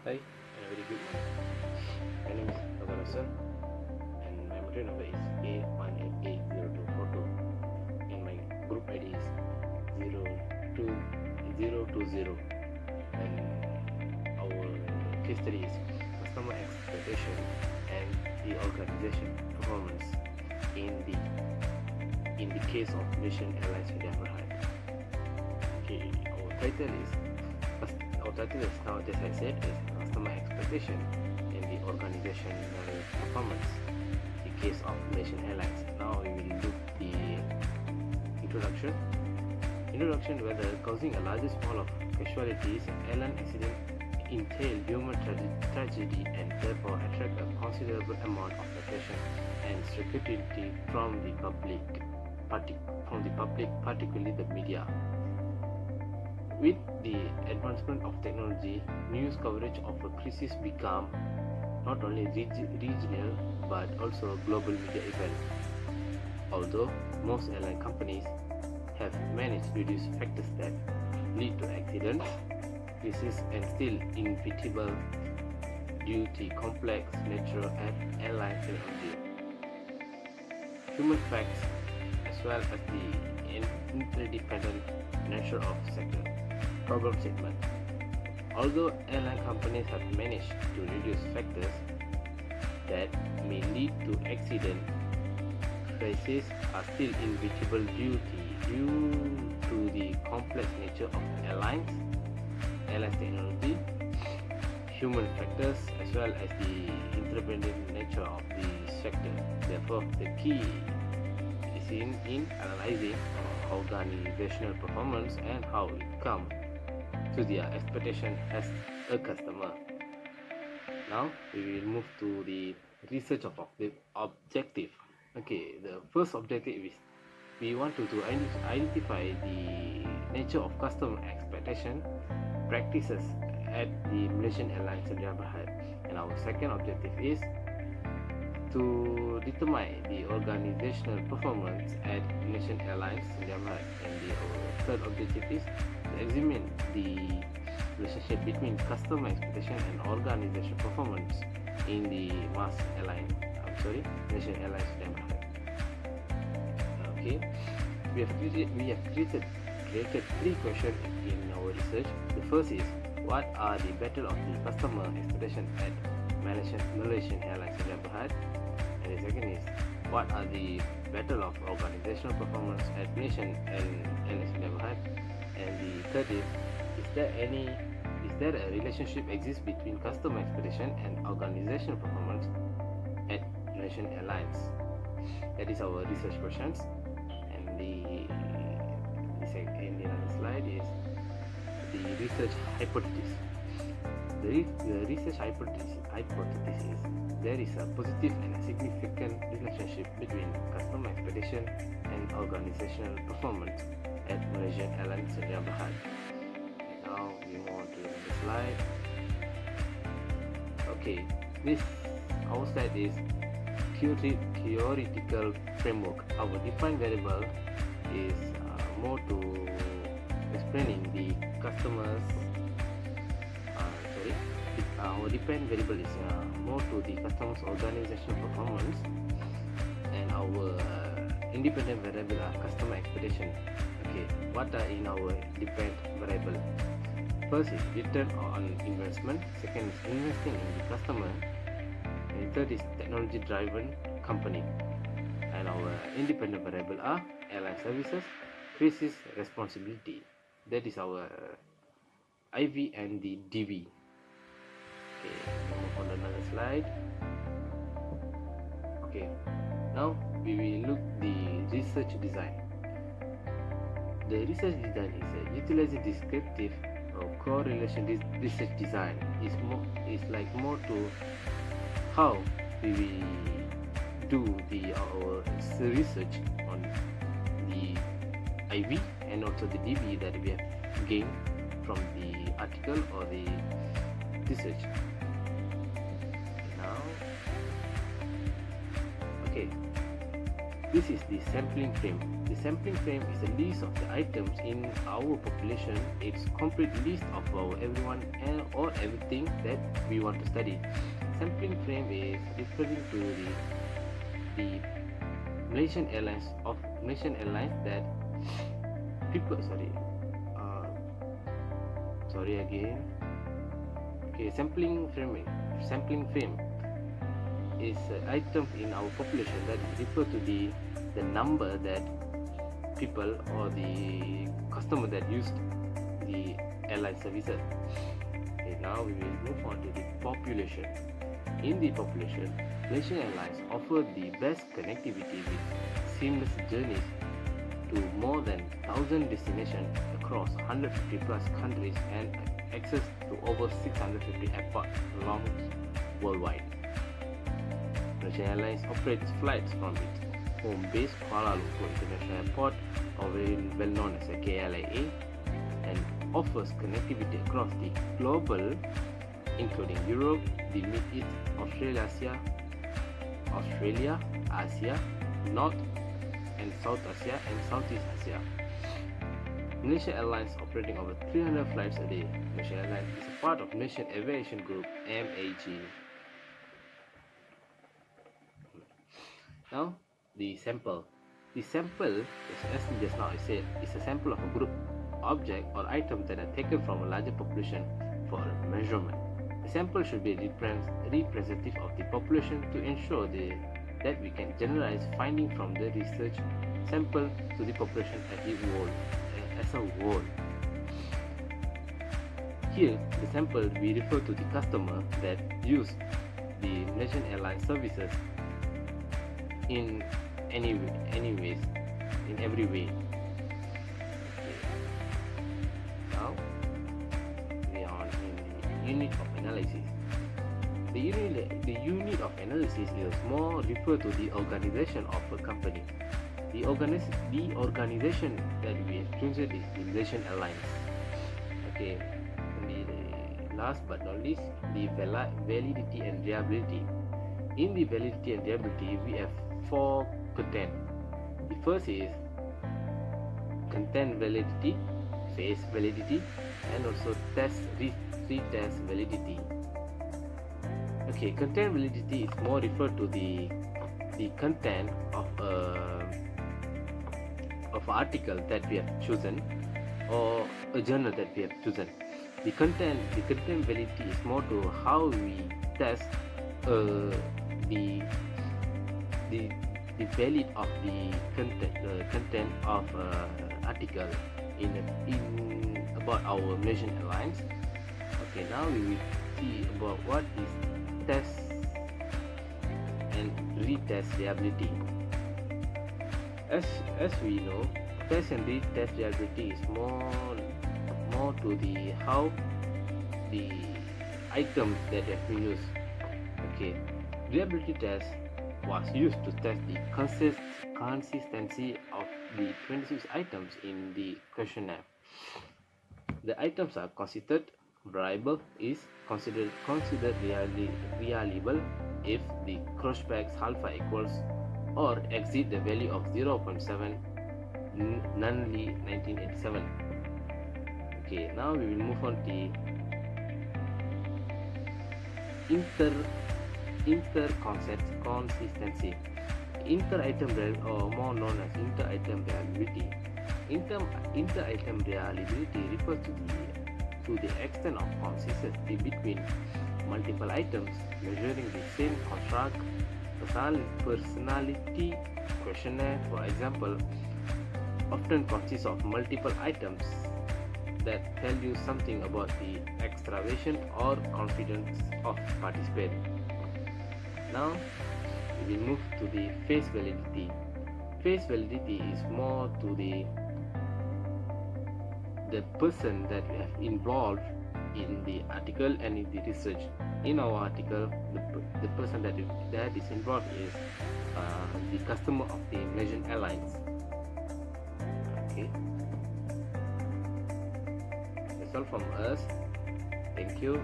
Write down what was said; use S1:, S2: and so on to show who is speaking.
S1: Hi, and a very good morning. My name is Dr. Hassan, and my material number is A1880242, and my group ID is 02020, and our case study is customer expectation and the organization performance in the case of Malaysian Airlines India Berhad. Okay, our title is now, as I said, is customer expectation and the organizational performance. The case of Malaysian Airlines. Now we will look the introduction. Introduction: whether causing a large small of casualties, airline accident entail human tragedy and therefore attract a considerable amount of attention and scrutiny from the public, particularly the media. With the advancement of technology, news coverage of a crisis become not only regional but also a global media event. Although most airline companies have managed to reduce factors that lead to accidents, crises, and still inevitable due to complex nature of airline technology, human facts, as well as the interdependent nature of sector. Problem statement: although airline companies have managed to reduce factors that may lead to accident, crises are still inevitable due to the complex nature of airline technology, human factors, as well as the interdependent nature of the sector. Therefore, the key is in analyzing organizational performance and how it comes to their expectation as a customer. Now we will move to the research of the objective. Okay, the first objective is we want to identify the nature of customer expectation practices at the Malaysian Airlines India Berhad, and our second objective is to determine the organizational performance at Malaysian Airlines India Berhad, and our third objective is to examine the relationship between customer expectation and organizational performance in the Malaysian Airlines India Berhad. Okay, we have created three questions in our research. The first is, what are the battle of the customer expectation at Malaysian Airlines India Berhad? And the second is, what are the battle of organizational performance at Malaysian Airlines India Berhad? And the third is there a relationship exists between customer expectation and organizational performance at Malaysian Airlines? That is our research questions. And the other slide is the research hypothesis. The research hypothesis is there is a positive and a significant relationship between customer expectation and organizational performance at Malaysian Airlines India Berhad. Now we move on to the next slide. Okay, our slide is theoretical framework. Our defined variable is more to explaining the customers. Our dependent variable is more to the customer's organizational performance, and our independent variable are customer expectation. Okay, what are in our dependent variable? First is return on investment. Second is investing in the customer. And third is technology driven company. And our independent variable are airline services, crisis responsibility. That is our IV and the DV. Okay, move on to another slide. Okay, now we will look the research design. The research design is a utilizing descriptive or correlation research design is more to how we will do our research on the IV and also the DB that we have gained from the article or the research. Now, okay, This is the sampling frame. The sampling frame is a list of the items in our population. It's complete list of our everyone and or everything that we want to study. Sampling frame is referring to the Malaysian Airlines that people sorry again. Okay, sampling frame is items in our population that refer to the number that people or the customer that used the airline services. Okay, now we will move on to the population. In the population, Malaysian Airlines offer the best connectivity with seamless journeys to more than 1,000 destinations across 150 plus countries and access to over 650 airports along worldwide. Malaysian Airlines operates flights from its home base Kuala Lumpur International Airport, or well known as KLIA, and offers connectivity across the global, including Europe, the Mid East, Australia, Asia, North and South Asia, and Southeast Asia. Malaysia Airlines operating over 300 flights a day. Malaysia Airlines is a part of Malaysian Aviation Group (MAG). Now, the sample. The sample, as just now I said, is a sample of a group, object, or item that are taken from a larger population for measurement. The sample should be representative of the population to ensure that we can generalize finding from the research sample to the population as a whole. Here, the sample we refer to the customer that use the Malaysian Airlines services in every way. Now we are in the unit of analysis. The unit of analysis is more refer to the organization of a company. The organization that we have chosen is the Malaysian Airlines. Okay, and last but not least, the validity and reliability. In the validity and reliability, we have 4 content. The first is content validity, phase validity, and also retest validity. Okay, content validity is more referred to the content of an article that we have chosen or a journal that we have chosen. The content validity is more to how we test the valid of the content of article in about our Malaysian Airlines. Okay, now we will see about what is test and retest reliability. As we know, test and retest reliability is more to the how the items that have been used. Okay, reliability test was used to test the consistency of the 26 items in the questionnaire. The items are considered reliable is considered reliable if the crossback alpha equals or exceed the value of 0.7 Nunley 1987. Okay, now we will move on to consistency. Inter-item or more known as inter-item reliability. Inter-item reliability refers to the extent of consistency between multiple items measuring the same construct. Personality questionnaire, for example, often consists of multiple items that tell you something about the extraversion or confidence of participant. Now we will move to the face validity. Face validity is more to the person that we have involved in the article and in the research. In our article, the person that is involved is the customer of the Malaysian Airlines. Okay, that's all from us. Thank you.